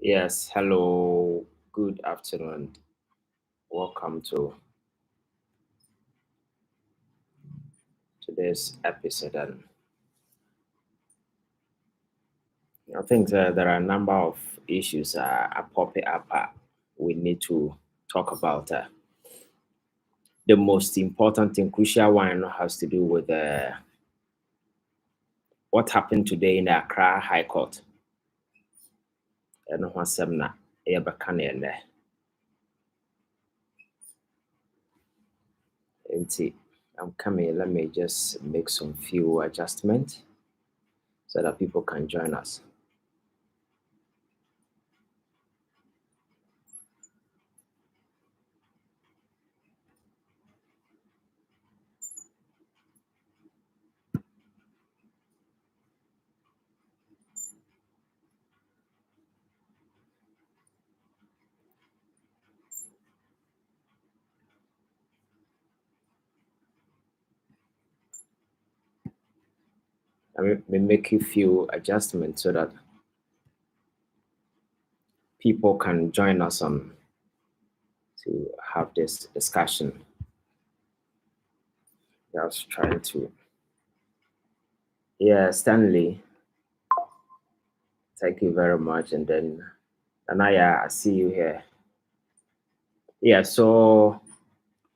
Yes, hello, good afternoon. Welcome to today's episode. And I think there are a number of issues are popping up. We need to talk about. The most important and crucial one has to do with what happened today in the Accra High Court. And what semna I'm coming. Let me just make some few adjustments so that people can join us. I will make a few adjustments so that people can join us on to have this discussion. I was trying to. Yeah, Stanley, thank you very much. And then Anaya, I see you here. Yeah, so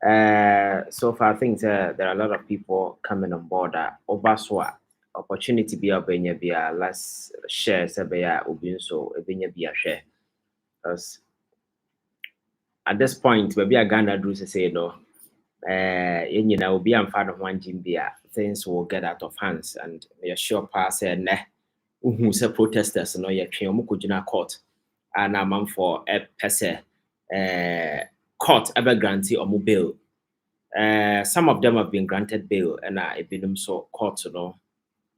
far I think there are a lot of people coming on board. Obaswa opportunity be a let's share sebaya ubin so ebenya be a share. Because at this point, maybe a Ghana do say no. You know, be and father one Jimbia, things will get out of hands, and you're sure pass ne who say protesters no yet Mukujina court and I'm for a pese court ever grantee or bail. Some of them have been granted bail and I've been so court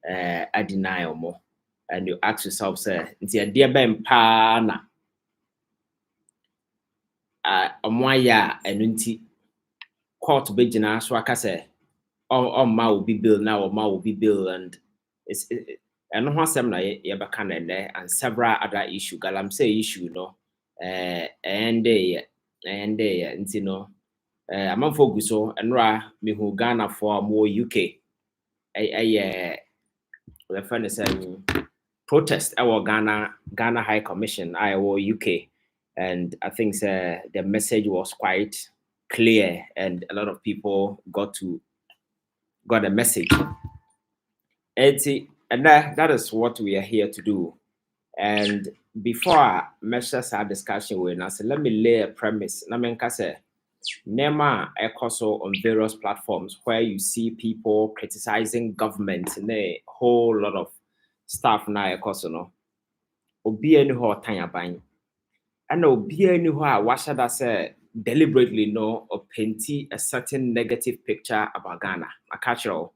I deny or more. And you ask yourself, say, it's a dear ben pana and court bejina so aka say ma will be bill now or ma will be bill and it's and no asem na ye beka na there and several other issue galam say issue no and they nti no amanfo gu so enra me hu Ghana for more UK the friend is protest our Ghana High Commission our UK and I think the message was quite clear and a lot of people got a message. And that is what we are here to do. And before I measures our discussion with us, let me lay a premise. Nema also on various platforms where you see people criticizing government and a whole lot of stuff now. No, obi any ho tanya ban, and obi any ho a washa that say deliberately no or painty a certain negative picture about Ghana. A cultural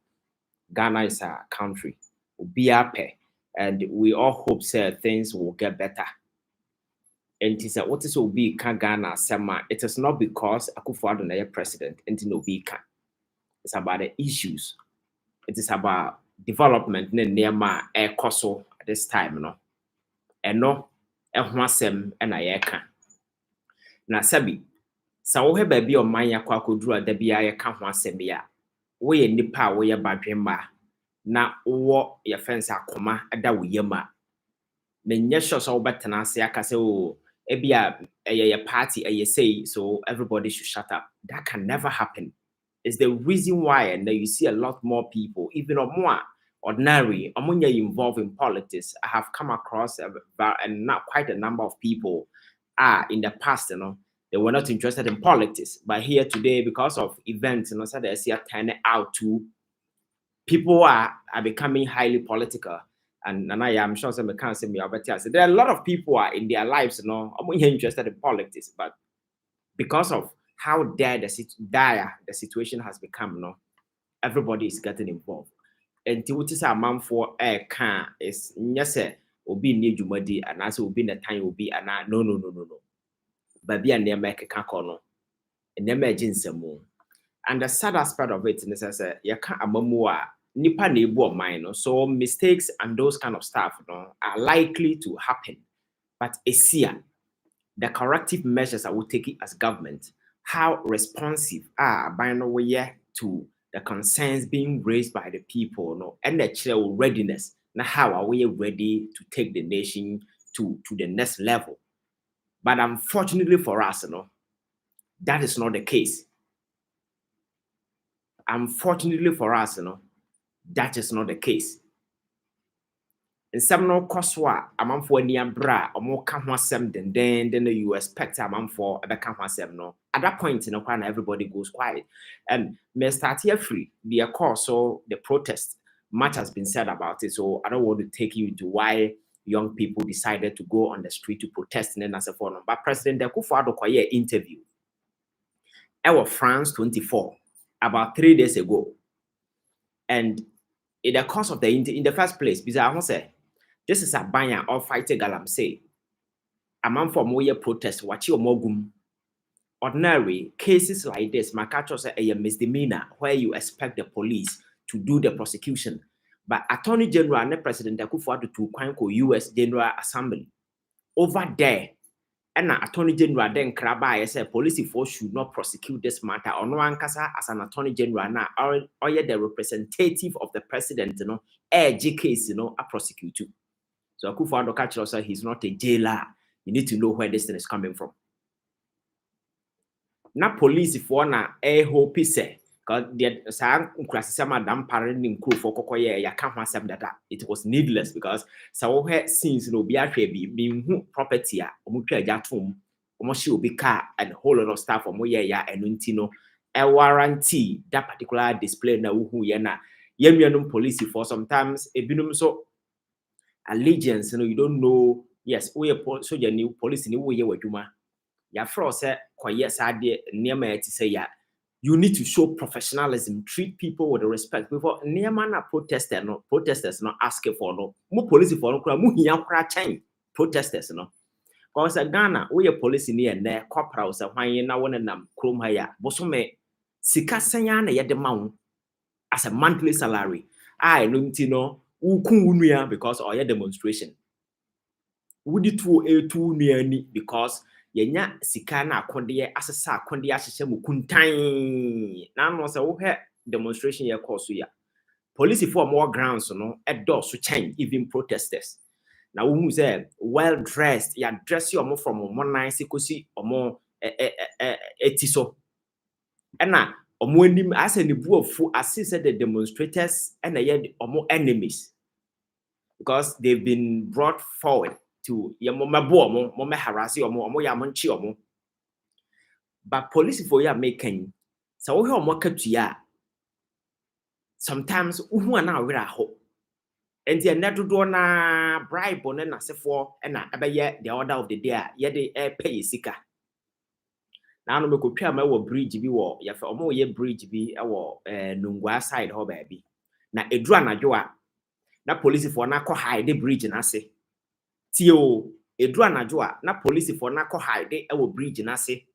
Ghana is a country. Be happy, and we all hope things will get better. And it is what is Obi can Ghana Sama. It is not because Akufo-Addo na president and Obi can. It's about the issues. It is about development near my air coso at this time, no. And no, and I can. Na sabi, sa wo he baby o man yakwa koduru ada bia ye ka ho asem ya. Wo ye nipa wo ye badwemba na wo ye fence akoma ada wo yema. Na nye sure so betena ase aka say o ebia a party a say so everybody should shut up. That can never happen. It's the reason why and you see a lot more people, even more ordinary, involved in politics. I have come across and not quite a number of people in the past, they were not interested in politics. But here today, because of events, so they see a turn out to people are becoming highly political. And I am sure some can't say me but yes, there are a lot of people are in their lives, I'm interested in politics, but because of how dire the situation has become, everybody is getting involved. And to what is a man for a can is yes, will be near Jumadi and as will be the time will be and no. But be a near make a cacono and emergency moon. And the sad aspect of it is that you can't nipa nebo of mine, so mistakes and those kind of stuff are likely to happen. But the corrective measures I will take it as government, how responsive are by no way to the concerns being raised by the people, no, and the actual readiness. Now, how are we ready to take the nation to the next level? But unfortunately for us, no, that is not the case. Unfortunately for us, no, that is not the case. And some no koswa among for near bra or more come sem then you expect a man for a come no. At that point, in a corner, everybody goes quiet. And may start here free, be a cause, so the protest, much has been said about it. So I don't want to take you into why young people decided to go on the street to protest and then as a form. But President Akufo-Addo Kwaye interview. Our France 24 about 3 days ago. And in the course of the in the first place, because I want to say, this is a banner or fighting galamsey. A man for more protest, watch your mogum. Ordinary cases like this, Makacho say a misdemeanor where you expect the police to do the prosecution. But Attorney General and President Akufo-Addo to Kwanko US General Assembly. Over there, and Attorney General then Kraba said police force should not prosecute this matter. Or no one as an Attorney General now, or yet the representative of the president, you know, case, you know, a prosecute you. So Akufo-Addo Kachiro said he's not a jailer. You need to know where this thing is coming from. Na police for na hope say because the sa madam parenting crew for kokoye ya can't that it was needless because so since no be ahwe property a omutwa ajatom omoshi obi car and a whole lot of stuff omo ya enu no warranty that particular display na uhu ye na yenuanum police for sometimes ebinum so allegiance, you know, you don't know. Yes, we soldier new police ni we ye waduma. Ya fro say kwaye sade niema ti say ya. You need to show professionalism, treat people with respect. Before niema na protesters no ask for no. Mo police for no kura mu hia kura chain protesters no. Cause Ghana we police ni ene corporal say hwan na wona nam krom ha ya. Bosome sika sanya na ye de ma as a monthly salary. I no nti no ukun because or your demonstration. Would it to near because yenya sika na akonde asesa akonde ahyehyɛ mu kuntan na no say wo he demonstration ye course ya police for more grounds no edo so change even protesters na wo hu say well dressed ya dress you from mo nice kosi omo etiso na omo anim asa ne buofu as said the demonstrators and ye omo enemies because they've been brought forward to yamoma harass omo yamonchi omo. But police for ya making so we omo katua sometimes uhu na wera ho enti enedodo na bribe on na sefo na abeye the order of the day ye de pay sika na no mekotwa ma wo bridge bi wo ya fa omo ye bridge bi e wo Nungwa side ho ba bi na edru anadwo a na police for na ko hide bridge na se tio edru anadwo a na police for na ko hide e wo bridge na se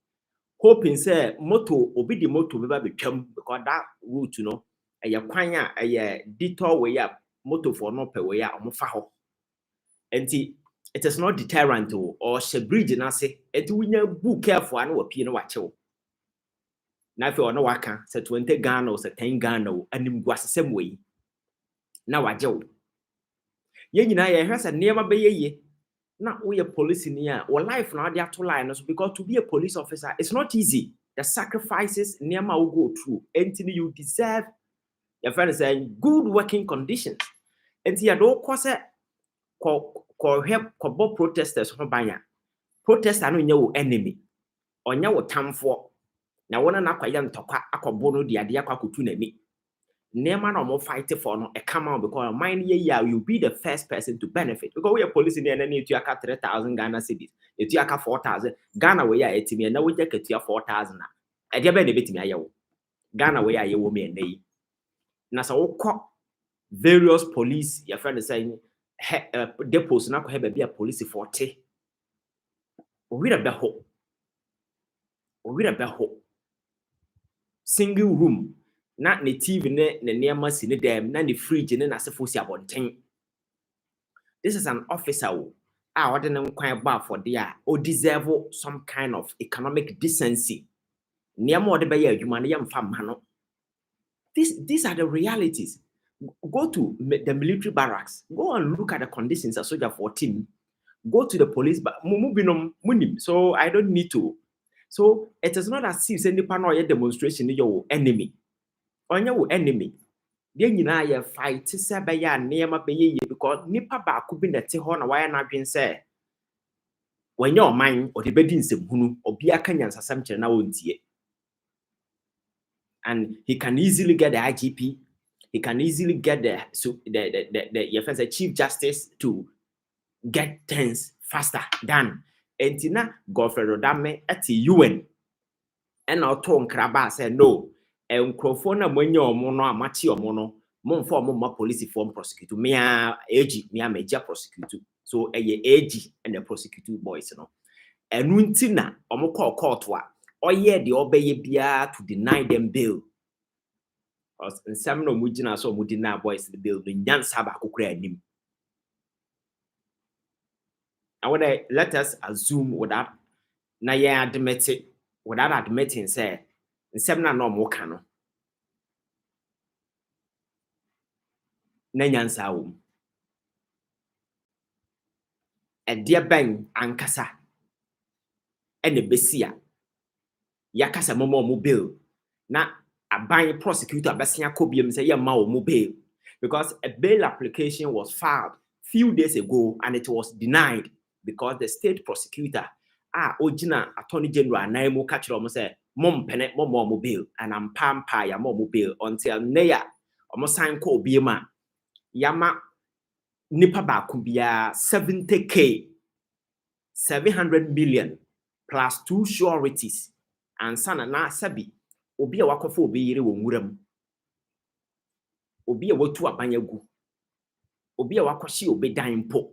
hoping say moto obi di moto be ba betwam because that route no eye kwan a eye detour way up moto for no pe way a omofa ho enti it is not deterrent or she bridge na se enti wunya bu careful na wapie no wachew na fe ono waka say 20 Ghana or say 10 Ghana anim gu asesem wey na wajew ye nyina ye hwese niema be ye na we a police in or life now they are to line us because to be a police officer it's not easy. The sacrifices niema will go through until you deserve your friend saying good working conditions. And you don't cause help protesters ho banya. Protesters no your enemy or your time for na wona na kwaya ntokwa akobo no de ade akwakotu na mi. Never no more fight for no a come out because mine yeah you'll be the first person to benefit because we are police in the end you aka 3,000 Ghana cedis you aka 4,000 Ghana we are etimi and now we take it to 4,000 e dey be na betimi ayewo Ghana we are yewo me ndey na so wo various police your friend is saying depots na ko he be a police 40 we be ho single room na ne TV ne niema si ne dem na ne fridge ne na sefo si abonten. This is an officer what the quite bar for there or deserve some kind of economic decency. Near more the bay, human farm. These are the realities. Go to the military barracks. Go and look at the conditions a soldier for team. Go to the police, but so I don't need to. So it is not as if any panel demonstration your enemy. On your enemy. Then you know you fight to say by ya near my baby because nipa ba could be the tehon why not being said. When your mind or the bedding hunu or be a Kenyan assumption now won't see. And he can easily get the IGP, he can easily get the Chief Justice to get things faster than Entina Godfrey Rodame at the UN. And our tone Kraba said no. And Crofona when your mono, Mati or mono, mon form of police form prosecutor, me AG, me a major prosecutor. So a AG and the prosecutor boys, you know. And Wintina, or call courtwa, or yeah, the obey bia to deny them bail. And some no mujina so mudina boys the bill, the Yan Saba Kukra. I want to let us assume without Naya admitting, without admitting, say, in seven no more cano. Nanyan Saum. A dear bang ankasa. And the Bessia. Yakasa Momo mobile. Na a buying prosecutor Bessia Cobium say Mao mobile. Because a bail application was filed few days ago and it was denied because the state prosecutor, Ojina Attorney General, Naimo Catcher say, Mom Penet more mobile and I'm pampire more mobile until Naya almost sign call Bima Yama Nipa Bakumbia 70K 700 million plus 2 sureties and Sana na Sabi Obi a wakofo be yere wonwuram Obi a watu abanyagu Obi a wakoshi obe dan mpo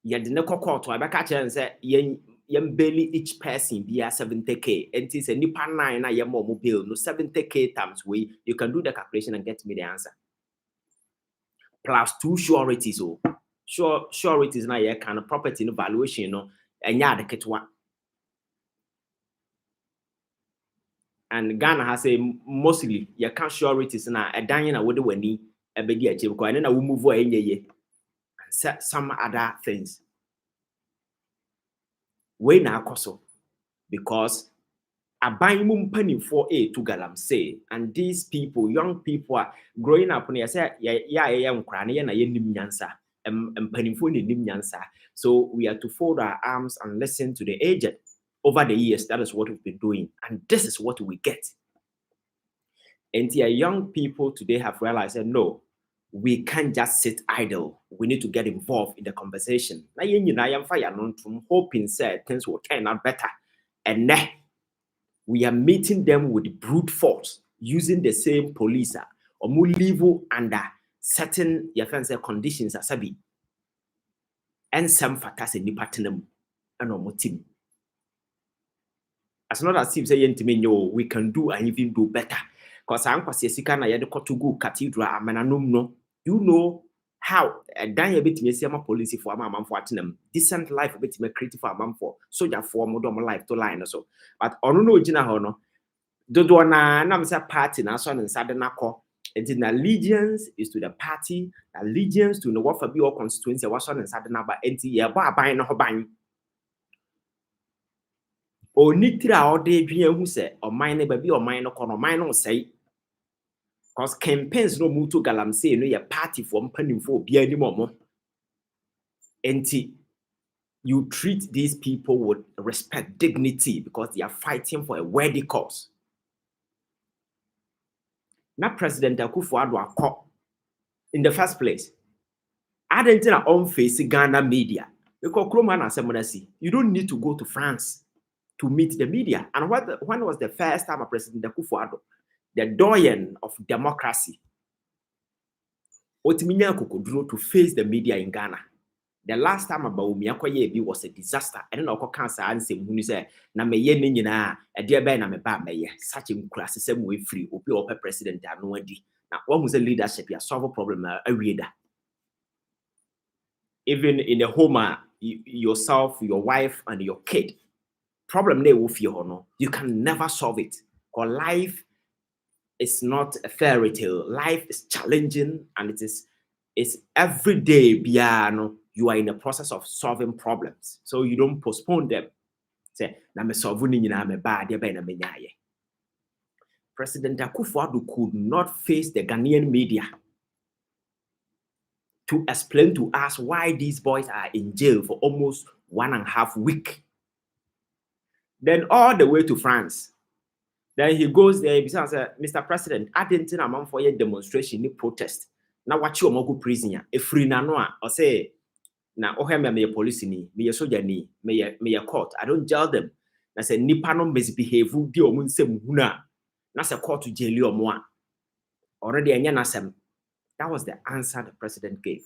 Yet the court to Abaka and say, Yem belly each person be a 70K. And it is a nipa 9 a mobile, no 70K times way. You can do the calculation and get me the answer. Plus 2 sureties, oh. Sureties now, yeah, kind of property valuation, no, and yeah, the kit one. And Ghana has a mostly, you can't sureties now, a dining a wood when he a big achieve, and then I will move away and some other things. We now koso because a buying mum penny for a to galam say, and these people, young people are growing up and say, young cranny and a nim yansa and penny for nim yansa. So we have to fold our arms and listen to the agent over the years. That is what we've been doing, and this is what we get. And the young people today have realized that no, we can't just sit idle. We need to get involved in the conversation. I'm hoping that things will turn out better. And now we are meeting them with brute force, using the same police or more level under certain conditions as sabi. And some fatas in the partner and team. As not as if saying to me, no, we can do and even do better. Because I'm Pasicana Yadokotugu Cathedral, no. You know how a dying a bit me see my policy for a man for them, decent life a bit me creative for a man for soldier for modern life to line or so. But on no Gina Hono, do na namsa party na son and sadenako. It's in allegiance is to the party, allegiance to the what for be all constituency, was on and sadenaba, and see a bar buying or buying. Or nitra or day who say, or mine baby or mine or mine or say. Because campaigns no move to galam say no your party for pending for be anymore. And you treat these people with respect, dignity, because they are fighting for a worthy cause. Now President Akufo-Addo caught in the first place. I didn't on face Ghana media. Because you don't need to go to France to meet the media. And when was the first time a President Akufo-Addo, the doyen of democracy, to face the media in Ghana? The last time about Miyakoye was a disaster. And then cancer and say, when you say, na me ye nina, a dear ben, I'm a bad mayor, such a class, the same way free, or president, no idea. Now, what was the leadership? You solve a problem, a reader. even in the home, yourself, your wife, and your kid. Problem they will feel no, you can never solve it. Because life is not a fairy tale. Life is challenging, and it's every day. Biano, you are in the process of solving problems, so you don't postpone them. Say, na me solve ni nyina me bad na me nyaye. President Akufo-Addo could not face the Ghanaian media to explain to us why these boys are in jail for almost 1.5 weeks. Then all the way to France. Then he goes there, he says, Mr. President, I didn't think I'm for a demonstration, ni protest. Now what you go prison a free nanoa or say, now oh me a police ni, me a soldier ni, me a court. I don't jail them. I say nipa no misbehave, di omun se muhuna. Na se court to jail you more. Already anya nasem. That was the answer the president gave.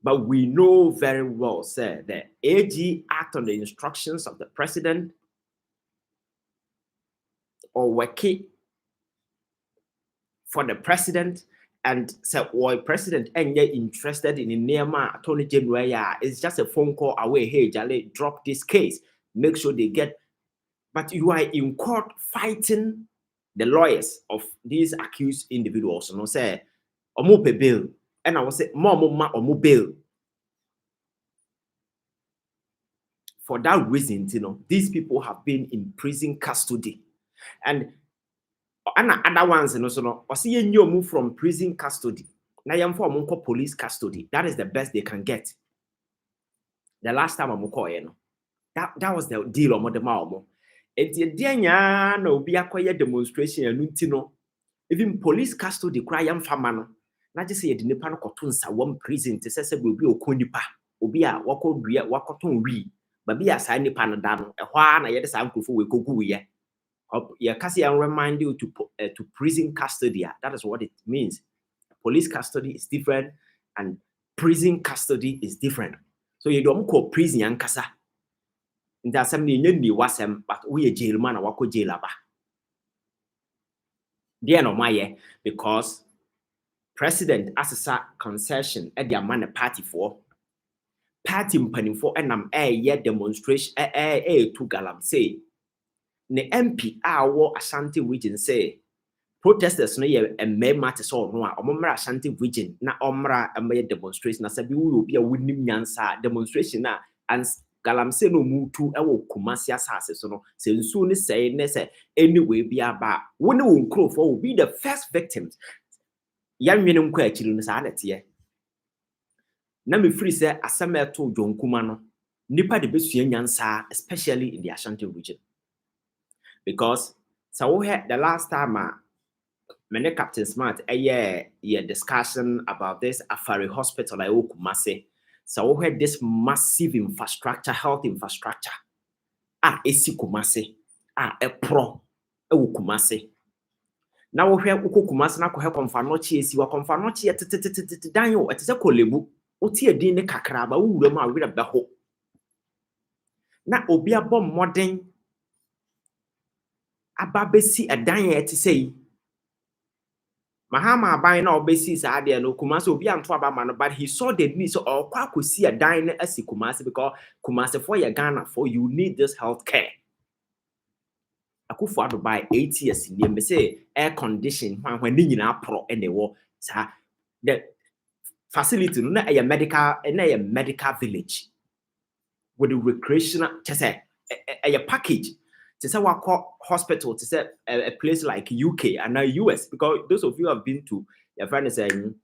But we know very well, sir, the AG act on the instructions of the president or working for the president, and say, why president ain't yet interested in the Nema Attorney General? Yeah, it's just a phone call away. Hey, Jale, drop this case. Make sure they get. But you are in court fighting the lawyers of these accused individuals. You know, say, omo pay bail. And I will say, more bail. For that reason, you know, these people have been in prison custody. And other ones, you know, so no, or see you move from prison custody. Now you for police custody. That is the best they can get. The last time I'm call, you know, that was the deal on the mao. It's a dia no be a demonstration and no. Even police custody cry famano. Not just say the Nipan cotunsa one prison to say will be okunipa, obia wako bria wakoton we, but be a sign nipan dano, a one I had some kufu we go ye. Yeah, kasi I remind you to prison custody. That is what it means. Police custody is different, and prison custody is different. So you don't call prison and kasa. There's something you wasem, but we a jail man or wako jail aba. Dear no my because president assessa concession at their man party for party mpanning for and demonstration to galam say the MP our Ashanti region say protesters no ye a me matter so no omra Ashanti region na omra a demonstration na sabi we will be a winning nyansa demonstration na and galamsey no mutu ewo Kumasi asase so no se nsu ni say ne say anyway be aba wo ne wo nkrofo will be the first victims yanwene nkwa akiri no sa na tie na me free say asema to dwonkuma no nipa de besua nyansa especially in the Ashanti region. Because so we had the last time many Captain Smart a discussion about this Afari hospital I Kumasi. So we had this massive infrastructure, health infrastructure. Esi Kumasi, a pro Kumasi. Now we have Kumasi na ko konfanochi esi wa konfanochi danyo etese kolebu oti edin ne kakraba wura ma wira beho. Na obi abom modern ababesi edan ye te say mahama aban na obesi sa ade no Kumasi obi anto abama no, but he saw the need so okwa akosi edan na asi Kumasi because Kumasi for your Ghana for you need this health care. Akufo-Addo by 8 years in the say air condition when ni nyina pro and they wo sa the facility no na a medical village with the recreational say a package. To say what hospital, to say a place like UK and now US, because those of you have been to your friend is saying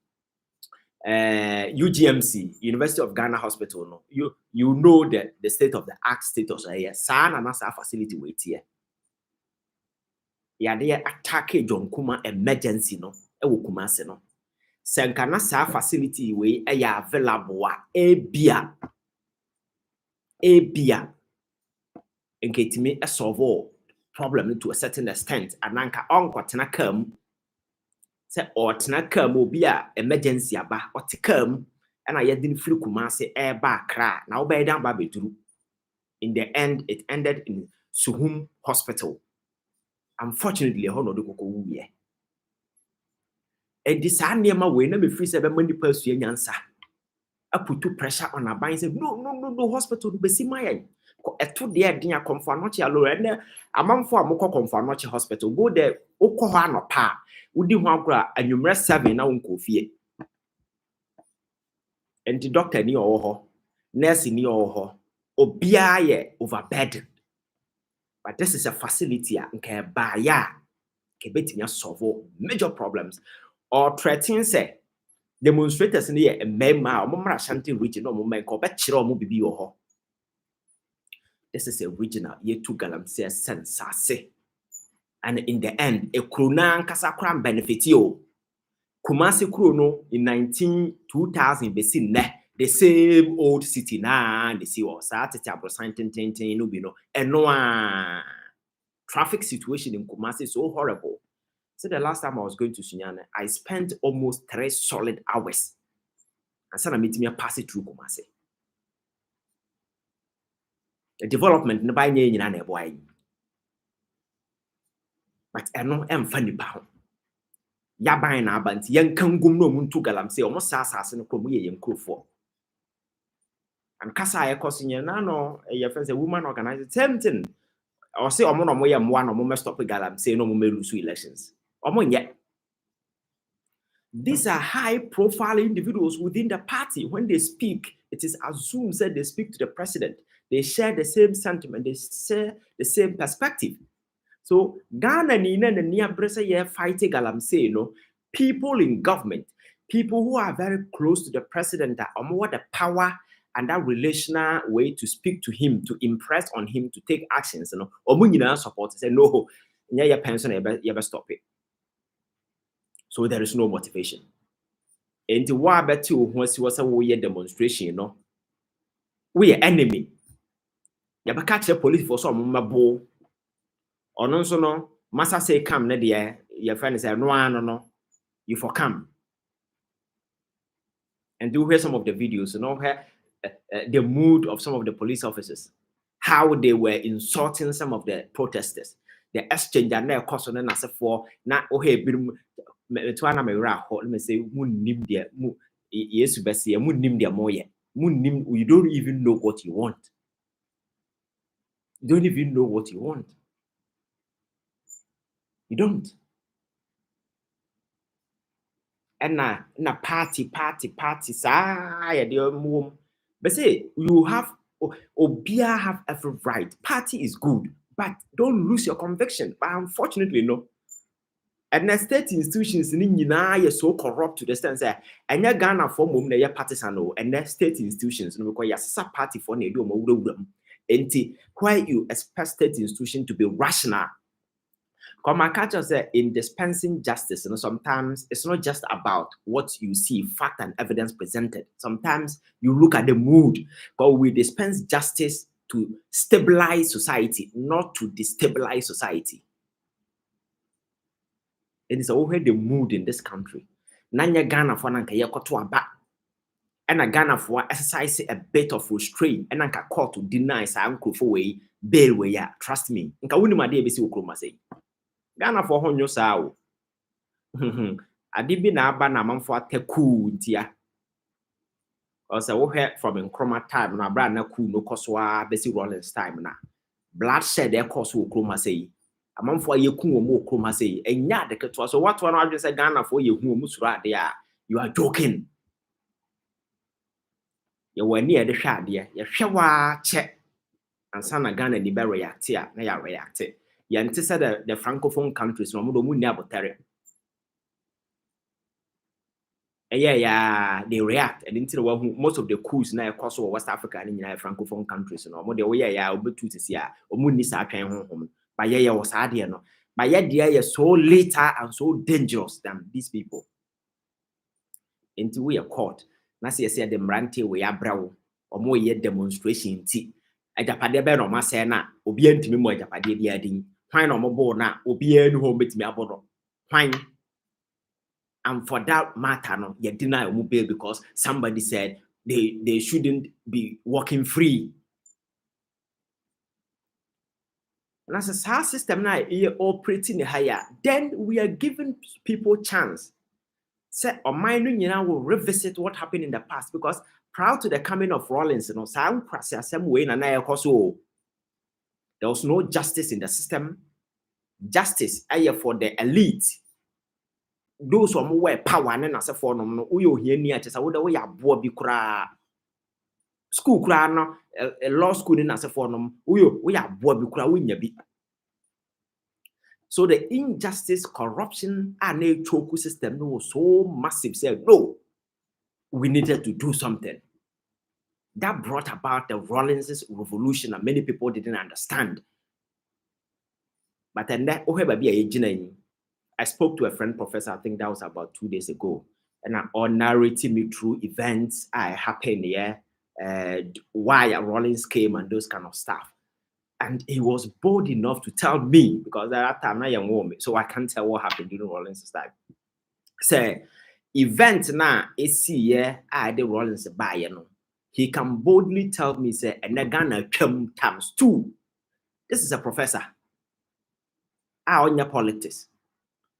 UGMC, University of Ghana Hospital, no, you know that the state of the art status here. San and NASA facility wait here. Yeah, they attack John Kuma emergency no, Kumasi no. Senkana sa facility way available a bia. And get me a solve problem to a certain extent. And nanka onko tena come say or tena come will be a emergency aba or to come and I didn't flew Kumasi air back cry now by down baby through. In the end, it ended in Suhum Hospital. Unfortunately, a honor do ye. A disaniama way never free 7 money person answer. I put pressure on Aban say no hospital be see my eto de dia Comfanoche alone and among for amoko Comfanoche hospital go there oko ho anopa wodi ho agora anwumre 7 na wonko fie and the doctor ni owo ho nurse ni owo ho obia ye overburdened. But this is a facility nke ba ya ke betimi solve major problems or threaten say demonstrators in here and member or Ashanti region or moment ko bibi ho. This is a regional ye to galamsey sensase. And in the end, a krona kasa kram benefit you. Kumasi Krono in 2000 besi ne the same old city na they see was at no bino and no traffic situation in Kumasi is so horrible. So the last time I was going to Sunyane, I spent almost 3 solid hours. And so I meet me a pass it through Kumasi. The development no by nyina boy. But I know I'm funny pound. Yaban na abanti yan kangum no muntu galamsey omo sasase no krom ye yenkrofo. And kasa ye kosinye na no ye friends a woman organized same thing. Or say omo no mo ye mwa no mo stop galamsey no mo lose elections. Omo nye. These are high-profile individuals within the party. When they speak, it is assumed that they speak to the president. They share the same sentiment. They share the same perspective. So Ghana nina na niya bresa ye fighting galamsey no people in government, people who are very close to the president that are more the power and that relational way to speak to him, to impress on him, to take actions. You know, omo nyina support say no, nya your pension you ever stop it. So there is no motivation. And the war bet you once was a way demonstration, you know. We are enemy. You ever catch the police for some mabo. Or no, so no, Massa say come, ne dear, your friend say no, you for come. And do hear some of the videos, you know, hear the mood of some of the police officers, how they were insulting some of the protesters. The exchange and their cost on an answer for not oh hey let me say moon nim there yes best moon nim there more yet. Moon nim you don't even know what you want. You don't even know what you want. You don't. And na party but say you have obia have every right. Party is good, but don't lose your conviction. But unfortunately, no. And the state institutions in so corrupt to the extent that and ya Ghana for mum na partisan and the state institutions no because ya party for na do mo why you expect state institution to be rational. Come culture say in dispensing justice, you know, sometimes it's not just about what you see, fact and evidence presented. Sometimes you look at the mood, but we dispense justice to stabilize society, not to destabilize society. It is over the mood in this country. Nanya Ghana for nanka yekoto aba. And a Ghana for exercise a bit of restraint and nanka court to deny sa uncle for way bail way ya. Trust me. Nka wuni ma dey besi okroma say. Ghana for honyo sao. Adibi na aba na manfo ateku ntia. Or say wo he from Nkrumah time na bra na ku no koswa besi Rollins time na. Bloodshed e cause okroma say. Amanfo yeku omo okroma say. Enya de keto so what one adwe say Ghana for yehu omo sura ade a. You are joking. You were near the shade ye hwewa che. Ansa na Ghana ni be react ya na ya react. You anticipate the francophone countries no mo ni abotere. Yeah, they react and into most of the coups na across West Africa and in francophone countries no mo de we ya obetu tisi a omu ni sa atwen honhom ba ye was ade no ba ye de so later and so dangerous than these people. Into we are caught na say the mrante we abrawo omo ye demonstration ti ajapade be no ma say na obi antimi mo ajapade bi adin hwan na omo bo na obi anu ho betimi abodo hwan. And for that matter, no, you deny a bail because somebody said they shouldn't be walking free. And as a SAR system now operating higher, then we are giving people chance. Say or mind will revisit what happened in the past, because prior to the coming of Rollins, there was no justice in the system. Justice for the elite. Those who were power and as a form no uyo here near chesa would we are bobi kura school kura no a law school in as a form uyo we are bobi kura winya bi. So the injustice, corruption, and a choke system was so massive. Said no, we needed to do something. That brought about the Rollins revolution, and many people didn't understand. But then I spoke to a friend professor, I think that was about 2 days ago, and narrating me through events I happened here, why Rollins came and those kind of stuff. And he was bold enough to tell me, because at that time I am woman, so I can't tell what happened during Rollins' time. Say, event now is here, I the Rollins buy, you know. He can boldly tell me, say, and Gana come times 2. This is a professor. On your politics.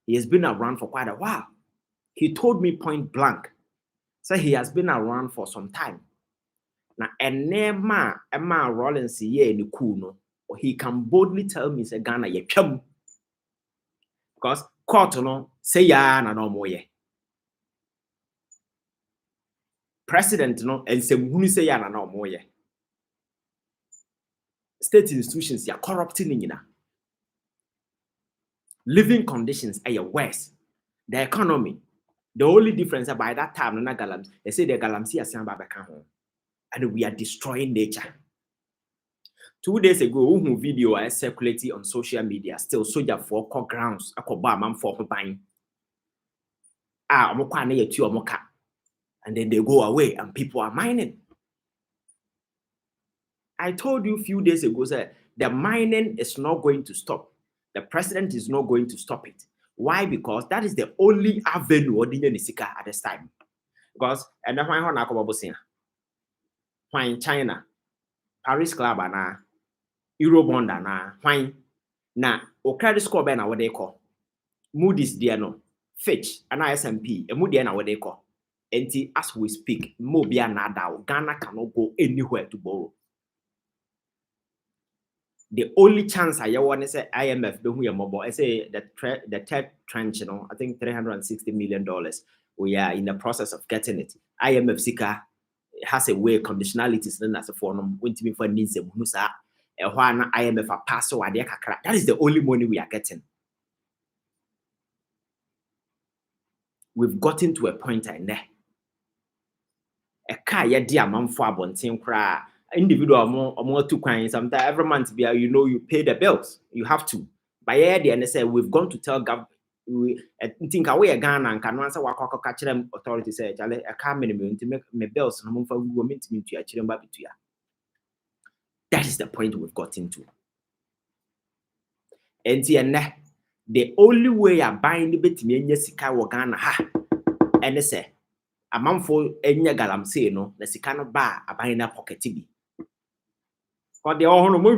He has been around for quite a while. He told me point blank. So he has been around for some time. Now, and Emma Rollins ye ni kuno. He can boldly tell me, say, Ghana ye chum. Because court no say ya na no more ye. President no and say who say ya na no more ye. State institutions ya corrupting in. Living conditions are worse. The economy. The only difference by that time, they say the galamsey are and we are destroying nature. 2 days ago, video I circulated on social media, still soldier for core grounds, a man for buying. And then they go away and people are mining. I told you a few days ago that the mining is not going to stop. The president is not going to stop it. Why? Because that is the only avenue at this time. Because and that's why why China, Paris Club na Eurobond na why na o credit score be na what they call Moody's there no Fitch and S&P and Moody na what they call. And as we speak, Mobia na down. Ghana cannot go anywhere to borrow. The only chance I want to say IMF do we mobile. I say the third tranche, you know, I think $360 million. We are in the process of getting it. IMF Sika has a way conditionalities then as a form when to be for needs a musa IMF a pass or that is the only money we are getting. We've gotten to a point in there. A car ya dear man for abontin cry. Individual more two coins. Sometimes every month, you pay the bills. You have to. By the end, they say we've gone to tell government. We think away a gun and can answer what catch them authority say. I can't minimum to make my bills and for women to your children. That is the point we've got into. And the only way I bind the bit me in Yesika Wagana ha and they say a man for any galam say no, the Sikano bar a buying a pocket TV. Or the all no more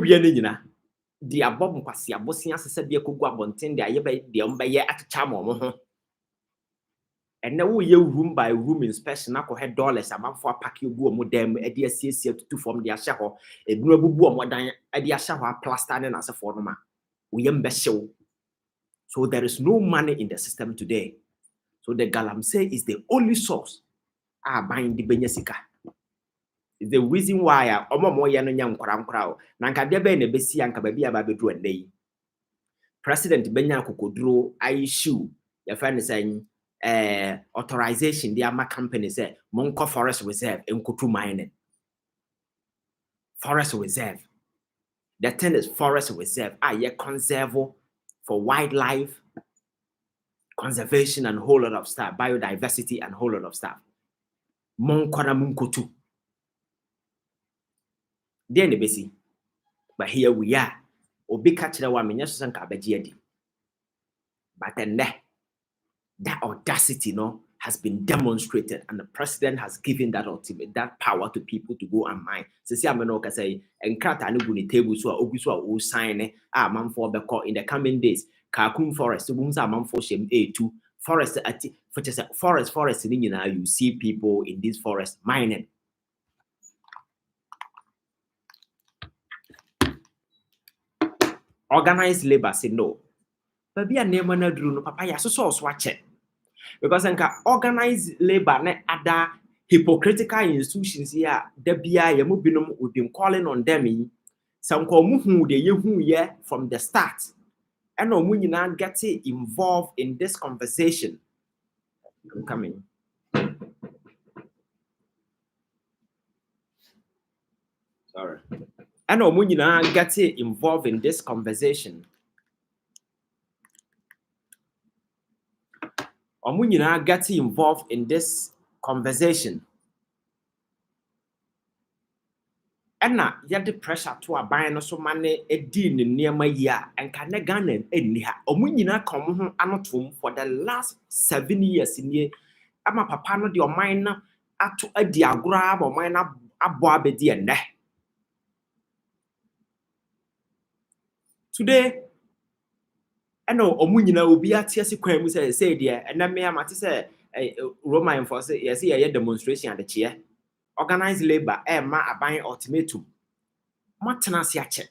the above Passia Bosnia said be a cook bontin, the umbaye at Chamo. And now we room by room inspection, I had dollars a month for a pack you go more them a dear CC to form their shadow, a blue more than a dear shower plaster and as a former. We am best show. So there is no money in the system today. So the galamsey is the only source. Buying the benyasika. The reason why President Benya Kukodro issue your friend is saying authorization the ama company say Monko Forest Reserve in Kutu mining. Forest Reserve. The thing is Forest Reserve. Conserve for wildlife, conservation and a whole lot of stuff, biodiversity and a whole lot of stuff. Monkona Munkutu. Then the basi. But here we are. Obi catch one minyasan kabajiadi. But then that audacity has been demonstrated, and the president has given that power to people to go and mine. So see, I'm not say and crata no table so obi sign man for the court in the coming days. Kakum Forest, so man for shame A2 forest which is a forest in you see people in this forest mining. Organized labor say no. But be a name na dru no papa ya so watch it. Because organized labor na other hypocritical institutions here, there be we've been calling on them. Some who they from the start. And no when you now get involved in this conversation. I'm coming. Sorry. And no when you now get involved in this conversation. Or when you now get involved in this conversation. And now you have the pressure to a buy no so money a deal near my year and can gun and any or when you now come home anotum for the last 7 years in year. I'm a papa no your mind at to a diagram or mine up a boabedi and today. I know Omunina will be at Tiasi Quam say dear, and then me am at say Roman for say yes, a demonstration at the chair. Organized labor, ma a buying ultimatum. Martinus yache.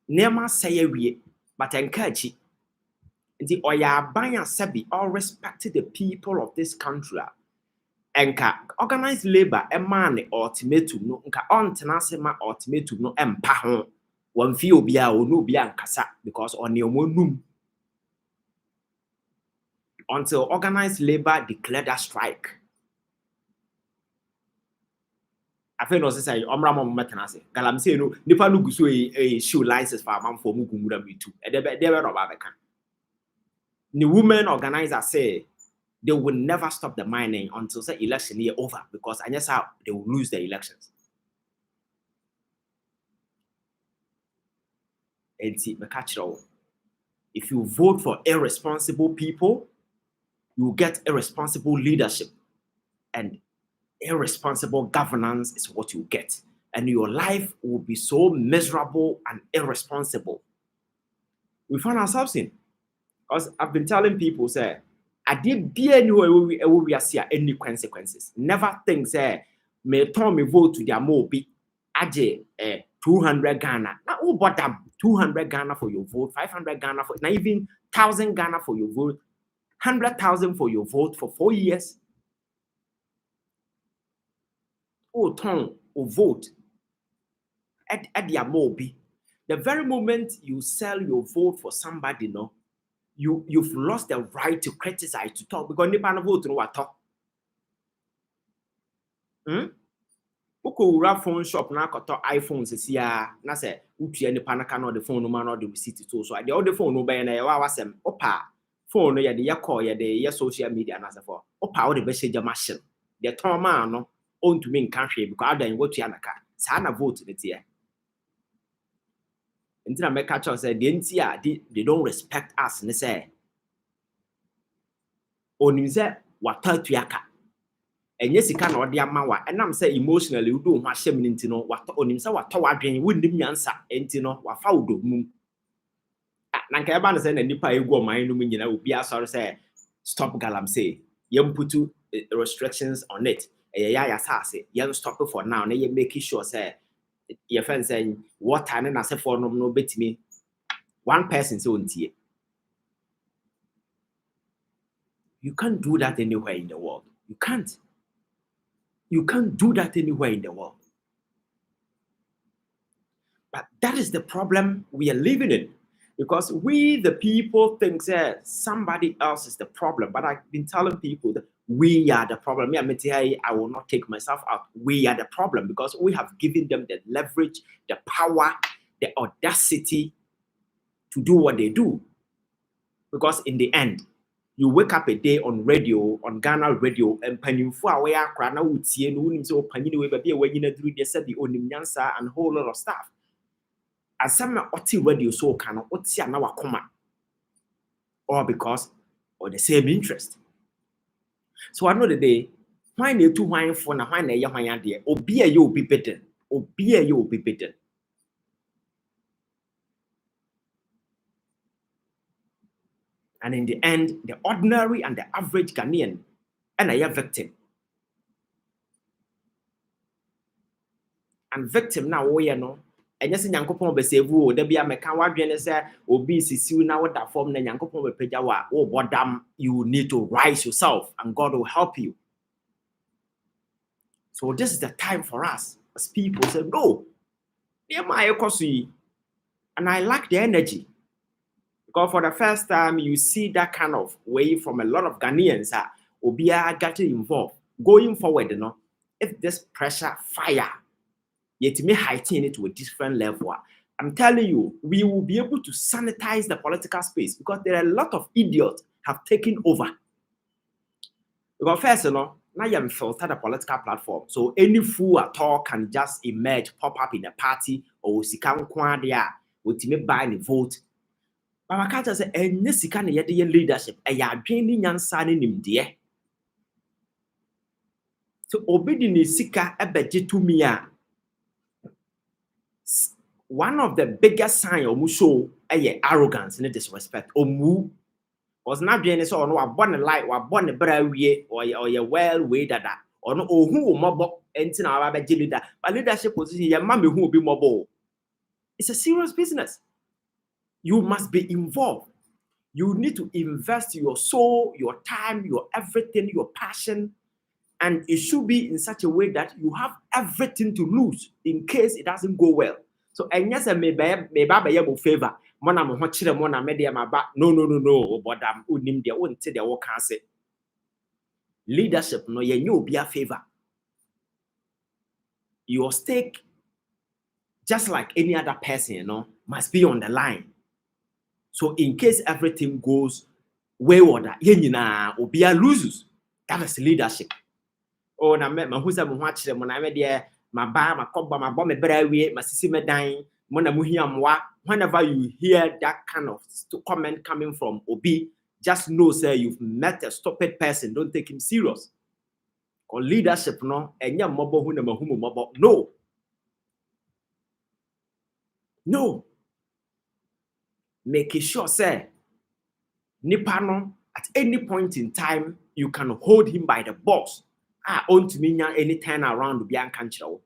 Nema say we, but encourage it. The Oya buying sabi all respected the people of this country. Enka organized labor, man ultimatum no, nka on tenasema ultimatum no empahon. One few be a no be an kasa because on your monum. Until organized labor declared a strike. I feel no say omramo metanase. Galam say no nipa no guso a shoe license for man for mugumura me too. E dey rob abeka. The women organizer say they will never stop the mining until the election year over because I guess how they will lose the elections. And see, if you vote for irresponsible people, you get irresponsible leadership, and irresponsible governance is what you get, and your life will be so miserable and irresponsible. We find ourselves in, because I've been telling people, say, I did be anywhere we see any consequences. Never think, say, may turn me vote to their mobi, aje 200 Ghana. Now, who bought that 200 Ghana for your vote, 500 Ghana for, not even 1,000 Ghana for your vote, 100,000 for your vote for 4 years? Oh, turn or vote at their mobi. The very moment you sell your vote for somebody, no, you've lost the right to criticize, to talk, because nipa no vote no what talk. Oko phone shop na koto iPhone sesia na say utua nipa na ka no the phone no man no the receipt to so all the phone no be na ya wasem opa phone no ya de call ya de ya social media na say for opa wo de be shege machine the ton man no on to me nka hwe because adan wo tua na ka sa na vote ne tie until I catch us say they don't respect us ne say onim say watatu aka enye sika na ode amawa enam say emotionally udo ho ahyem nti no wato onim say wato wadwen wonnim nyansa enti no wafa udo mum na nka eba no say na nipa egu oman no nyina obi asori say stop galam say yem putu restrictions on it ya sase yem stop it for now na ye make sure say your friend saying water na say for no betimi one person say ontie. You can't do that anywhere in the world. You can't do that anywhere in the world. But that is the problem we are living in, because we the people think that somebody else is the problem, but I've been telling people that we are the problem. I will not take myself out. We are the problem because we have given them the leverage, the power, the audacity to do what they do. Because in the end, you wake up a day on radio, on Ghana radio, and Panyufu aware crana would see and wouldn't so Panyuwe baby when you do they said the Onimyansa and a whole lot of stuff. As some oti radio so can oti anawa koma. Or because or the same interest. So I know the day, why you two wine for na why ya why there, or be a you be better, or be a you be better. And in the end, the ordinary and the average Ghanaian and a victim. And victim now, no. And yes, Yankopon be save you, there be a mekan wadwene say obi sisiu na wada form na Yankopon be pagya wa oh bodam, you need to rise yourself and God will help you. So this is the time for us as people say no. And I like the energy. Because for the first time you see that kind of way from a lot of Ghanaians obia getting involved. Going forward, if this pressure fire yet may heighten it to a different level. I'm telling you, we will be able to sanitize the political space because there are a lot of idiots have taken over. Because first, now you filter the political platform. So any fool at all can just emerge, pop up in a party, or sikam there, with me buy the vote. But I can't say any sikan leadership, a ya draining yan signing him dear. So obedience sika ebeje to me. One of the biggest signs of show arrogance and disrespect. Omu was not doing so no born a light, or born a brawie, or a well way that or no who mobile anything about leader. But leadership position, your mommy who will be mobile. It's a serious business. You must be involved. You need to invest your soul, your time, your everything, your passion. And it should be in such a way that you have everything to lose in case it doesn't go well. So, and yes, I may be favor. Mona mo chire mona media maba. No. But I'm unim dia won't say their work say. Leadership no you be a favor. Your stake, just like any other person, must be on the line. So in case everything goes wayward, obia loses. That is leadership. Oh, na me who's a chire mona media. My bar, my cob, my bomb, my brawie, my sissy dying, mona muhiamwa. Whenever you hear that kind of comment coming from Obi, just know, sir, you've met a stupid person. Don't take him serious. Or leadership, no, and your mobile who never whom mobile. No. Make sure, sir, Nipano, at any point in time, you can hold him by the balls. On to me any turn around to be unconscious.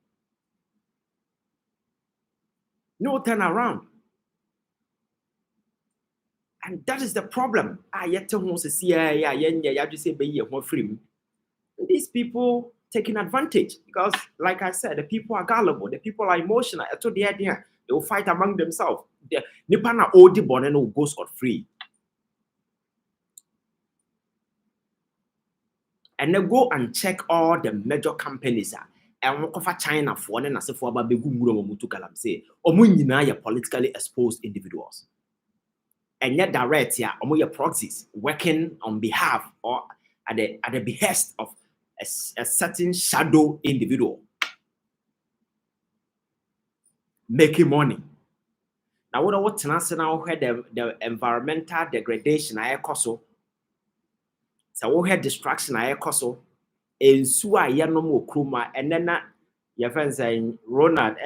No turn around. And that is the problem. These people taking advantage because, like I said, the people are gullible, the people are emotional. I told the idea they will fight among themselves. The Nipana Odi Boneno go scot-free. And they go and check all the major companies. And walk over China for one and as if for about Mutukalam say, Omunina politically exposed individuals. And yet direct your proxies working on behalf or at the behest of a certain shadow individual making money. Now what now had the environmental degradation I so we had destruction I so in sua no more kruma and then your friends saying Ronald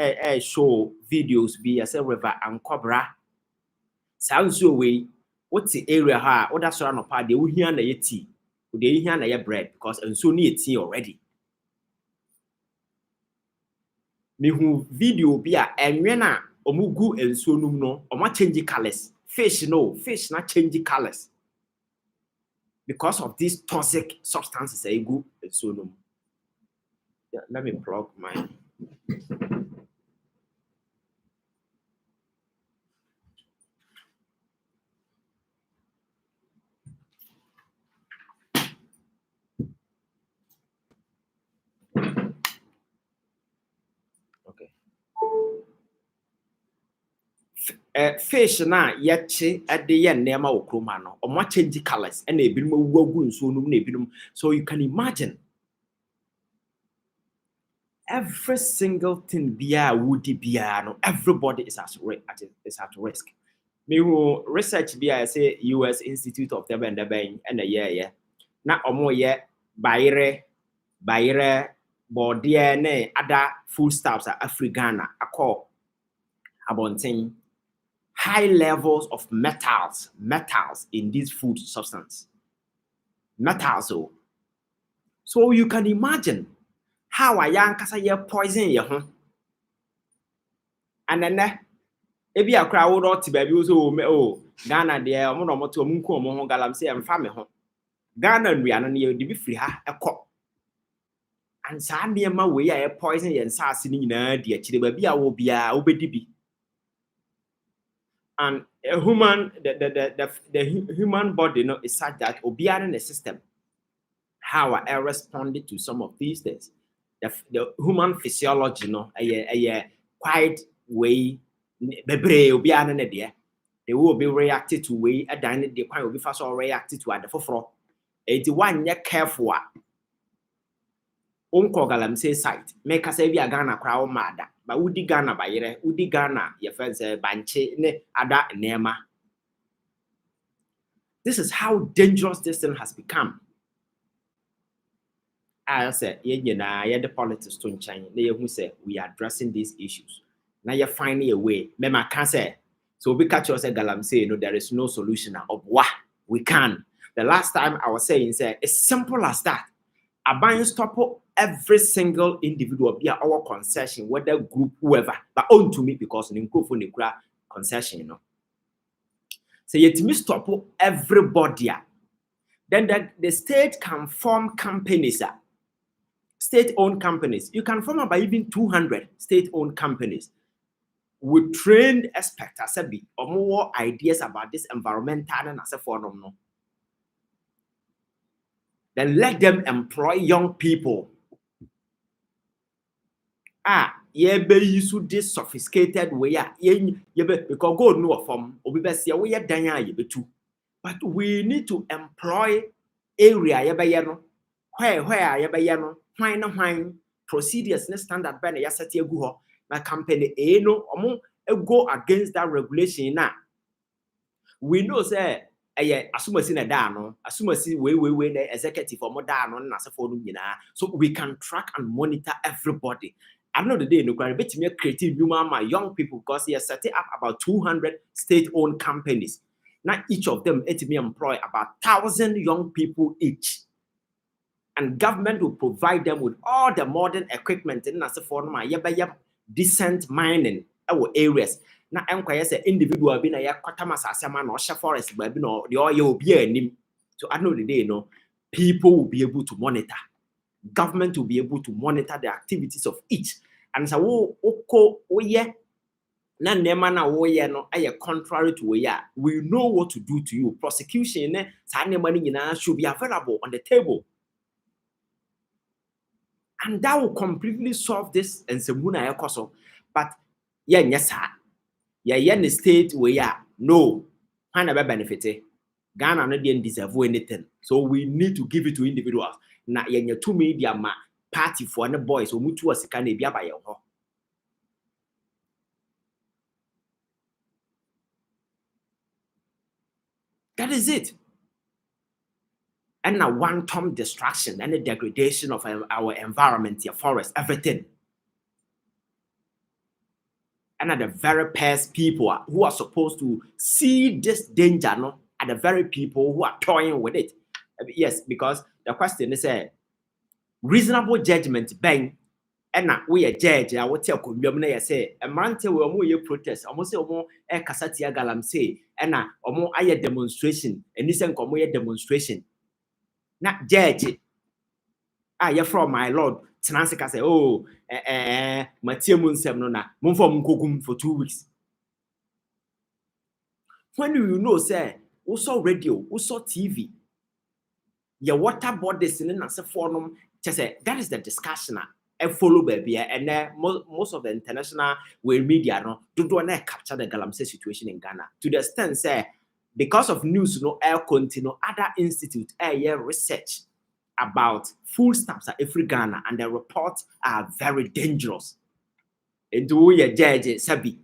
show videos be as a river and cobra. Sounds your way. What's the area ha? What that's around part? They will hear na tea. They hear na bread because and so need tea already. Me who video be a and when omugu and so no or change colors. Fish not change colors because of these toxic substances. I go and so no. Yeah, let me plug mine. Fish na yachi at the end nema okromano or change colors and a bit more so you can imagine every single thing would be everybody is at risk. Me who research I say US Institute of the Bank and a year na omo ye bayre bodia ne other foodstuffs are Africana a call abonting high levels of metals in this food substance. Metals. So you can imagine how a young kasa poison your home. And then if you are crowd or to baby so Ghana there, monomoto munko mo galamsey and family home. Ghana and we are near the free a cop. And Sandy ma way a poison and sassy dear baby will be a obedibi. And a human the human body is such that obiara in the system. How I responded to some of these things. The human physiology, a quiet way, they will be reacted to way a dining the will be fast or reacted to at the forefront. 81 year careful. Galam say site, make us say we are Ghana crowd mad, but Udi Ghana by Udi Ghana, your friends banche ne ada nema. This is how dangerous this thing has become. I said, the politics to China. They who say we are addressing these issues. Now you're finding a way. Mema can say so. We catch us Galam say there is no solution of what we can. The last time I was saying it's simple as that. A buying stop every single individual be our concession, whether group, whoever, but own to me because in concession, So yet me stop everybody. Then the state can form companies. State-owned companies. You can form about even 200 state-owned companies with trained experts or more ideas about this environmental and as a form. Then let them employ young people. Be use this sophisticated way. Because God know from but we need to employ area where why procedures standard by the na company go against that regulation now. We know say asumasi na da no asumasi we the executive or da no na se for so we can track and monitor everybody. I know the day no bet me creative human young people because he has set up about 200 state-owned companies. Now each of them me employ about 1,000 young people each. And government will provide them with all the modern equipment in as a form of decent mining our areas. Now, say individual being a quatamas asama or forest, but no, the oil will be a so I know the day, people will be able to monitor. Government will be able to monitor the activities of each. And so, contrary to we know what to do to you. Prosecution should be available on the table. And that will completely solve this and Semuna Ekoso. But yes, the state where no, I never benefited. Ghana not didn't deserve anything. So we need to give it to individuals. Now, your two media party for the boys who mutu as can be by your. That is it. And a one-time destruction and the degradation of our environment, your forest, everything. And are the very best people who are supposed to see this danger, are the very people who are toying with it. Yes, because the question is reasonable judgment bang. And we are judge. I will tell you, say, a month will more protest, almost more a Cassatia Galam say, and more a demonstration, and this and demonstration. Not judge. You're from my lord. Tinansika say, oh, Matthew Munsemnona, Munfom for 2 weeks. When you know, say, who saw radio, who saw TV, your water bodies in a forum, say that is the discussion. And follow baby, and most of the international media don't capture the Galamsey situation in Ghana to the extent say because of news, air continue other institute research about foodstuffs at every Ghana, and the reports are very dangerous. And do we judge Sabi?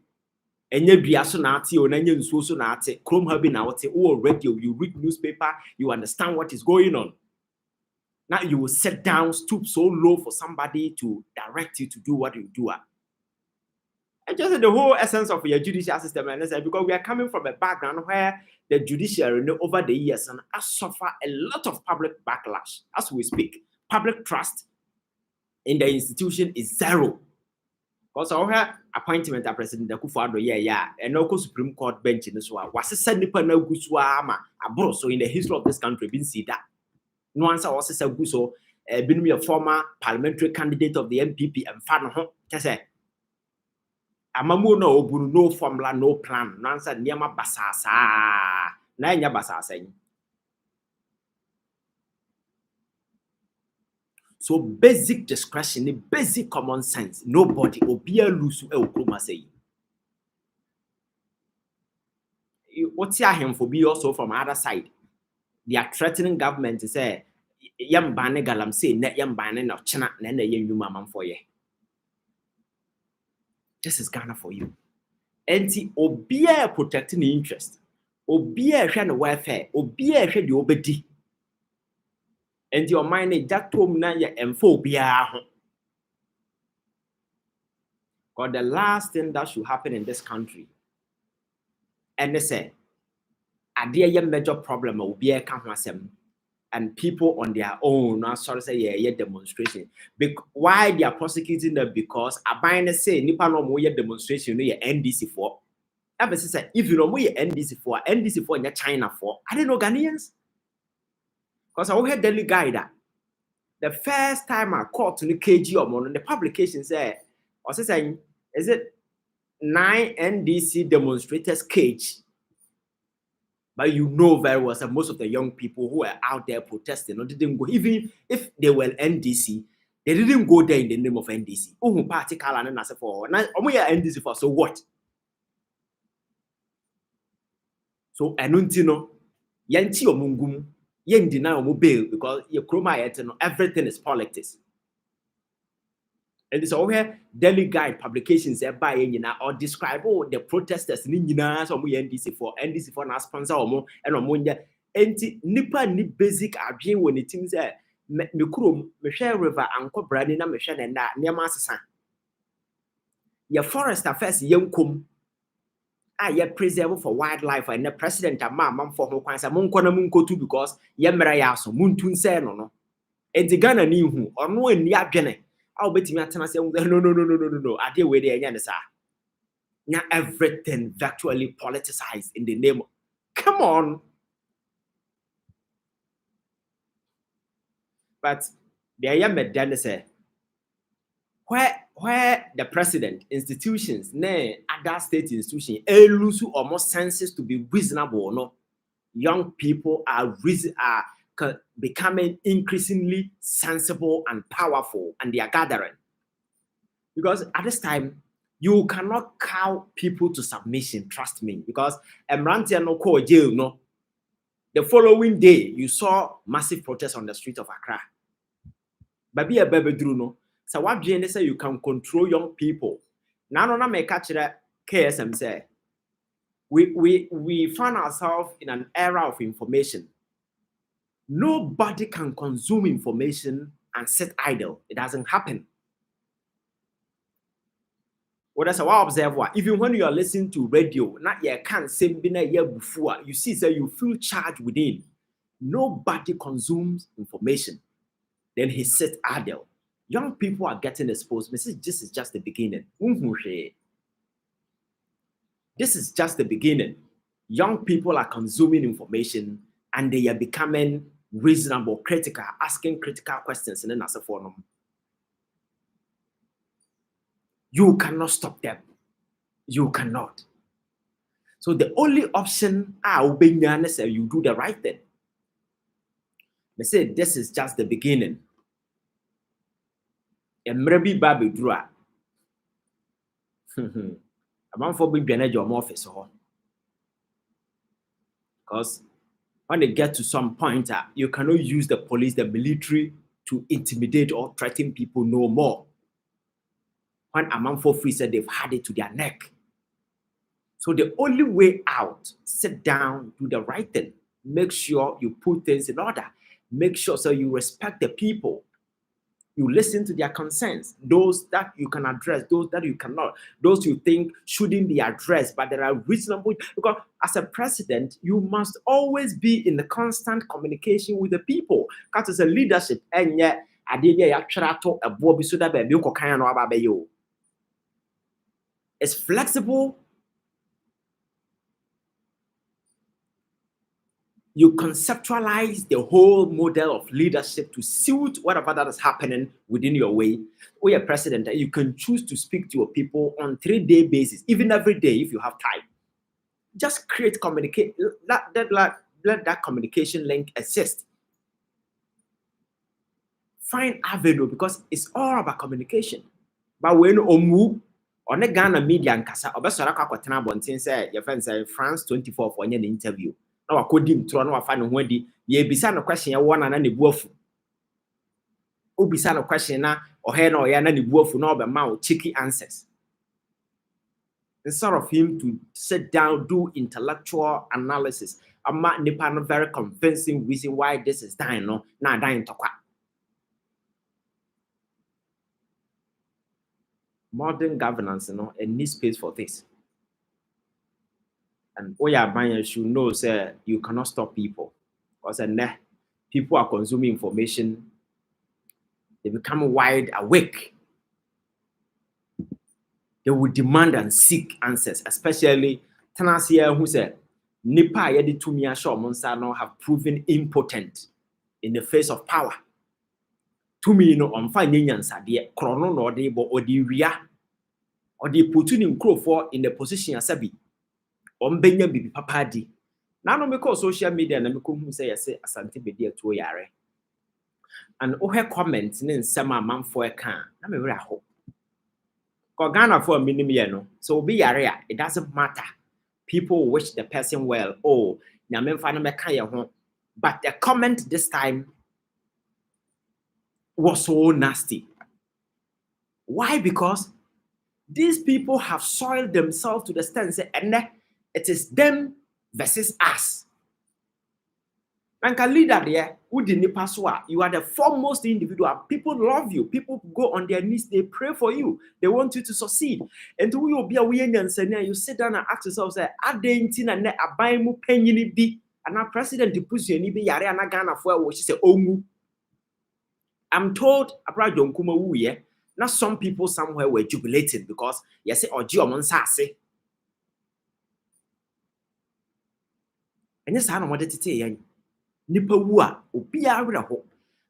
And you be asonati or any sonati, Chrome have been out, or radio, you read newspaper, you understand what is going on. Now you will sit down, stoop so low for somebody to direct you to do what you do. just said the whole essence of your judicial system, and I said because we are coming from a background where the judiciary over the years and has suffered a lot of public backlash as we speak. Public trust in the institution is zero. Because our appointment of President Akufo-Addo, and no Supreme Court bench in this one was a senior na guswa so in the history of this country, been see that. No answer was a guso, been a former parliamentary candidate of the MPP and fan home. Just say, Amamu no obunu no formula, no plan, no answer Niama Basasa, Nanya Basasa. So basic discretion, basic common sense, nobody obia lusu e say. What's your him for be also from other side? They are threatening government to say, yam bane galam say, net yam bane of China, nene yen mamam for ye. This is Ghana for you. Enti obia protecting the interest, obia share the welfare, obia share the obedi. And your mind is that home na ya emphobia. Because the last thing that should happen in this country, and they say, a dear major problem will be a campusem, and people on their own, now sorry say yeah demonstration. Why they are prosecuting them? Because I bind say nipa no more demonstration no NDC for. That say if you know more NDC for in China for. I don't know Ghanaians. Because I heard Daily Guide the first time I called to the KG or the publication said, or saying, is it 9 NDC demonstrators cage? But you know very well that most of the young people who were out there protesting or didn't go, even if they were NDC, they didn't go there in the name of NDC. Oh, party color and I said for now, NDC for so what? So Anuntino, Yanti or Mungum. Yen deny bail because your chroma everything is politics. And it's all here Daily Guide publications by or describe the protesters in NDC for now sponsor or more and omonia anti nipa ni basic abien when it seems that me share river and branding na me share and that near master. Your forest affairs young kum. Ye preserve for wildlife and the president and mam for who kwans among Konamunko too because Yemera so Muntun say no. And the Ghana knew who or no in the abjene. I'll bet me at no. I deal with the Yanasa. Now everything virtually politicized in the name. Come on. But the Yamed say where the president, institutions, other state institutions, lose almost senses to be reasonable or not, young people are becoming increasingly sensible and powerful, and they are gathering. Because at this time, you cannot cow people to submission, trust me, because no call jail, no. The following day, you saw massive protests on the street of Accra. Baby a baby drew no. So what do you say you can control young people? Now no make catch that KSM say. We find ourselves in an era of information. Nobody can consume information and sit idle. It doesn't happen. What that's what observe what even when you are listening to radio, not you can't say been a year before, you see so you feel charged within. Nobody consumes information. Then he sits idle. Young people are getting exposed. This is just the beginning. This is just the beginning. Young people are consuming information and they are becoming reasonable, critical, asking critical questions and then as a form. You cannot stop them. You cannot. So the only option is you do the right thing. They say this is just the beginning. And maybe baby drew. I'm for big your office. Because when they get to some point, you cannot use the police, the military to intimidate or threaten people no more. When a man for free said they've had it to their neck. So the only way out, sit down, do the right thing. Make sure you put things in order. Make sure so you respect the people. You listen to their concerns, those that you can address, those that you cannot, those you think shouldn't be addressed, but there are reasonable. Because as a president, you must always be in the constant communication with the people. Because as a leadership, and yet, it's flexible. You conceptualize the whole model of leadership to suit whatever that is happening within your way. Or you're president, you can choose to speak to your people on 3-day basis, even every day if you have time. Just create communicate. Let that communication link exist. Find avenue because it's all about communication. But when Omu on the Ghana media and Kasa, Obesara Kakotana Bontin say your friend say France 24 for an interview. Now I could dim throw no find when the ye bisa no question one and any buofu. Ubisa no question na or hen or yan any buofu no be mouth cheeky answers. Instead of him to sit down, do intellectual analysis, ama nipa no very convincing reason why this is dying no na dying to kwa. Modern governance, it needs space for this. And all your buyers should know, say, you cannot stop people. Because people are consuming information, they become wide awake. They will demand and seek answers, especially Tanasia, who said, Nipa yedi tumia show Monsano have proven impotent in the face of power. To me, on finding answer, the chrono or the ria or the putting for in the position as Sabi. On Benya Bibi Papa di. Now no because social media and who say asante bedia to yare. And her comments in summer man for a can. Na me very hope. Ghana for a minimum, so be area, it doesn't matter. People wish the person well. Oh, but the comment this time was so nasty. Why? Because these people have soiled themselves to the extent and it is them versus us. And can leader there, who didn't pass, you are the foremost individual. People love you. People go on their knees, they pray for you. They want you to succeed. And to you be a way and say, you sit down and ask yourself, say, are they in and a buy mu penny be? And our president to push you and be yare and Ghana for what she say, oh, I'm told about John Kuma Wuye. Now some people somewhere were jubilating because you say, oh, Gio say. And yes, I don't want to tell you. Nipa wua obi awre ho,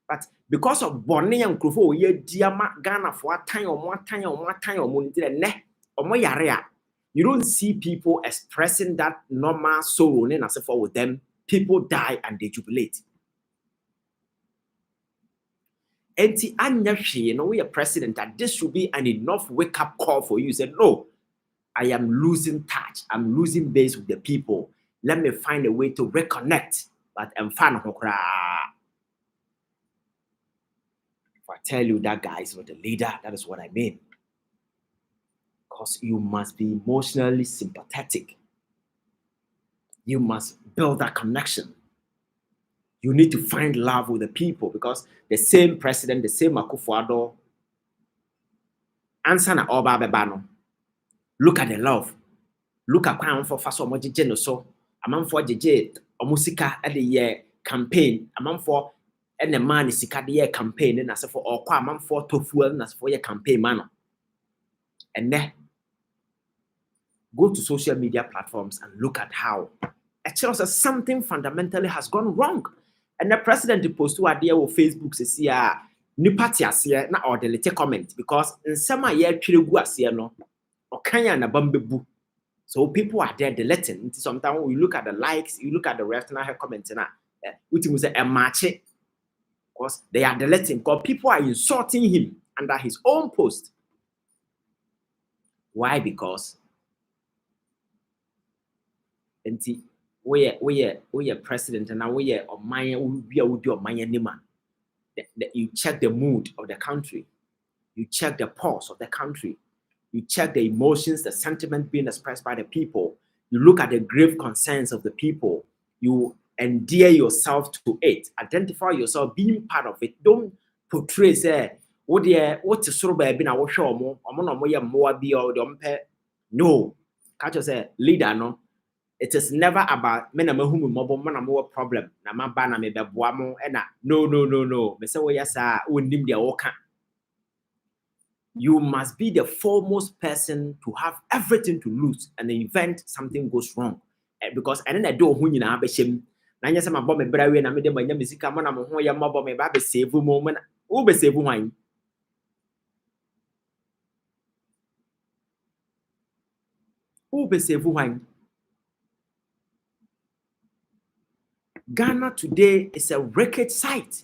but because of bonne and crofo ye diama Ghana for time or more time ne omo yare a, you don't see people expressing that normal sorrow and as for with them. People die and they jubilate. Enti anya hwe no we are president that this should be an enough wake up call for you. Say no, I am losing touch, I'm losing base with the people. Let me find a way to reconnect. But I'm fan of if I tell you that guy is not a leader, that is what I mean. Because you must be emotionally sympathetic. You must build that connection. You need to find love with the people because the same president, the same Akufo-Addo, answer na Oba Bebano. Look at the love. Look at Kwan for Faso Moji no so. Among for JJ. Omusika at the year campaign, a month for and the man is sick at the year campaign, and as for all man for tofu and as for your campaign manner. And then go to social media platforms and look at how it shows us something fundamentally has gone wrong. And the president post to idea of Facebook says, yeah, new party as here now or the little comment because in some year chirigu as here no or kanya na bambebu. So people are there deleting. Sometimes we look at the likes, you look at the rest and I have comments and which was a match because they are deleting because people are insulting him under his own post. Why? Because we are president and now we are you check the mood of the country, you check the pulse of the country. You check the emotions, the sentiment being expressed by the people. You look at the grave concerns of the people. You endear yourself to it. Identify yourself being part of it. Don't portray, say, What the what is sort of na wo hwe omo no mo ye mmoa bi o de ompe no catch us say leader no it is never about me na mahu me mobo me na mo problem na maba na me beboa mo e na no me say wo yesa wonnim dia wo ka. You must be the foremost person to have everything to lose and the event something goes wrong. Because I don't know who you know be shame. Na nya say ma bo me bra we na me de ma nya mesika mo na mo ho ye mobo me ba be save mo me na wo be save wan. Who be save wan. Ghana today is a wreckage site.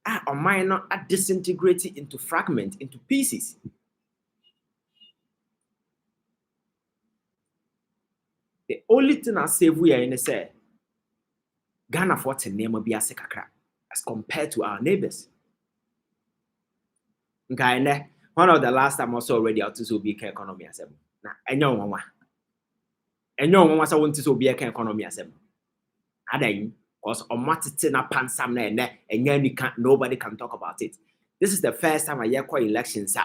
Our mind are disintegrating into fragments, into pieces. The only thing I say we are in say Ghana for te name be as compared to our neighbors. Okay, one of the last time also already out to be economy as na enyo nwa. Enyo nwa so want to be economy as Adan because omatete na pansam na enya nobody can talk about it. This is the first time I hear call elections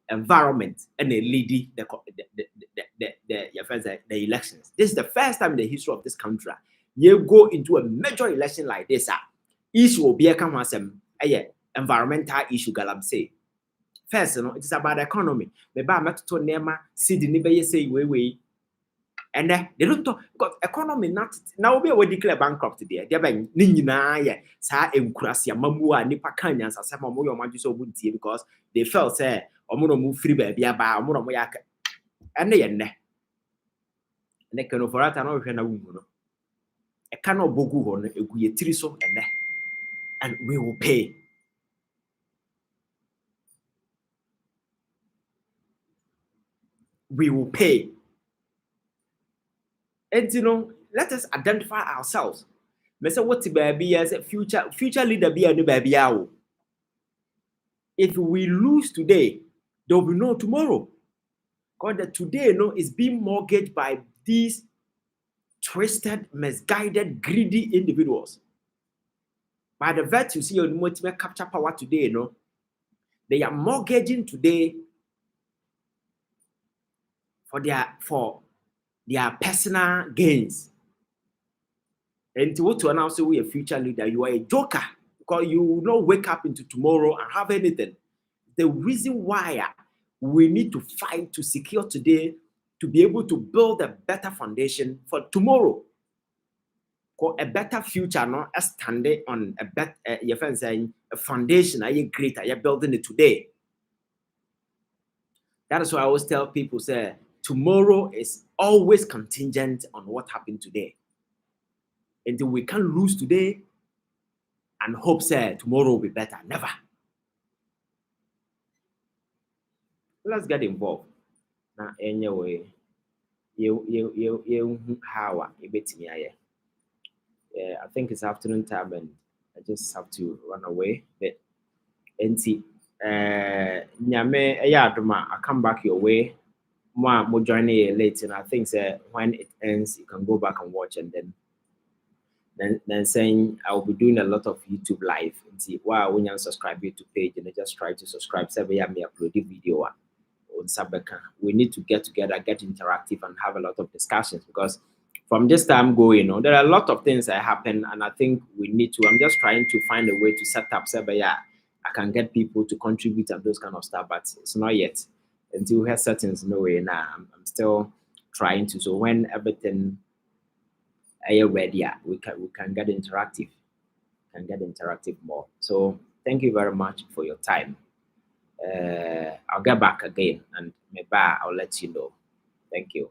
environment and a lady the elections. This is the first time in the history of this country you go into a major election like this. Issue will be a environmental issue galam say. First, it is about the economy. The bar met to nema see the say way. And they don't talk because economy not now we declare bankrupt there. They be nina sa enkurasi amamua nipa kanya asem omo yo maju so buntie because they felt say omo no move free baby aba omo no mo yak ene ye ne ne kano forata na hwe na wumu no e ka no bogu ho no egu ye tiri so ene and we will pay. We will pay. And let us identify ourselves. Me say what baby as a future leader be any baby. If we lose today, there will be no tomorrow. Because the today is being mortgaged by these twisted, misguided, greedy individuals. By the virtue you see your motive capture power today, they are mortgaging today for their personal gains. And to what to announce we a future leader, you are a joker because you will not wake up into tomorrow and have anything. The reason why we need to fight to secure today to be able to build a better foundation for tomorrow. For a better future, standing on a better a foundation, are you greater? You're building it today. That is why I always tell people, say, tomorrow is always contingent on what happened today. Until we can't lose today and hope, say, tomorrow will be better. Never. Let's get involved. Now, anyway, how I think it's afternoon time and I just have to run away. But nyame I come back your way. More joining late, and I think when it ends, you can go back and watch, and then saying I will be doing a lot of YouTube live. And see why when you subscribe to page and I just try to subscribe. So me upload the video on Sabeka. We need to get together, get interactive, and have a lot of discussions because from this time going, there are a lot of things that happen, and I think we need to. I'm just trying to find a way to set up. So I can get people to contribute and those kind of stuff, but it's not yet. Until we have settings, no way now. I'm still trying to. So when everything are ready, we can get interactive. Can get interactive more. So thank you very much for your time. I'll get back again and maybe I'll let you know. Thank you.